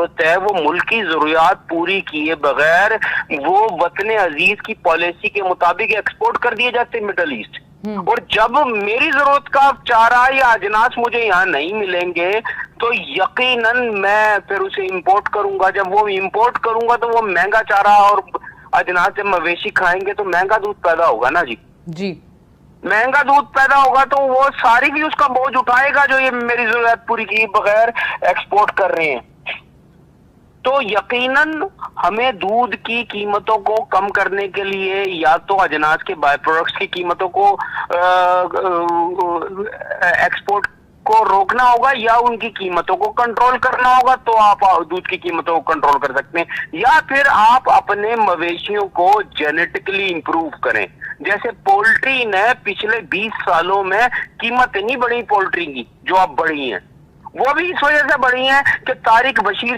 जरूरत है वो मुल्की जरूरियात पूरी किए बगैर वो वतन अजीज की पॉलिसी के मुताबिक एक्सपोर्ट कर दिए जाते मिडल ईस्ट। और जब मेरी जरूरत का चारा या अजनास मुझे यहाँ नहीं मिलेंगे तो यकीनन मैं फिर उसे इंपोर्ट करूंगा। जब वो इंपोर्ट करूंगा तो वो महंगा चारा और अजनास जब मवेशी खाएंगे तो महंगा दूध पैदा होगा ना जी। महंगा दूध पैदा होगा तो वो सारी भी उसका बोझ उठाएगा जो ये मेरी जरूरत पूरी किए बगैर एक्सपोर्ट कर रहे हैं। तो यकीनन हमें दूध की कीमतों को कम करने के लिए या तो अजनास के बाय प्रोडक्ट्स की कीमतों को एक्सपोर्ट को रोकना होगा या उनकी कीमतों को कंट्रोल करना होगा। तो आप दूध की कीमतों को कंट्रोल कर सकते हैं या फिर आप अपने मवेशियों को जेनेटिकली इंप्रूव करें। जैसे पोल्ट्री ने पिछले 20 सालों में कीमत नहीं बढ़ी पोल्ट्री की जो अब बढ़ी है, वो भी इस वजह से बढ़ी है कि तारिक बशीर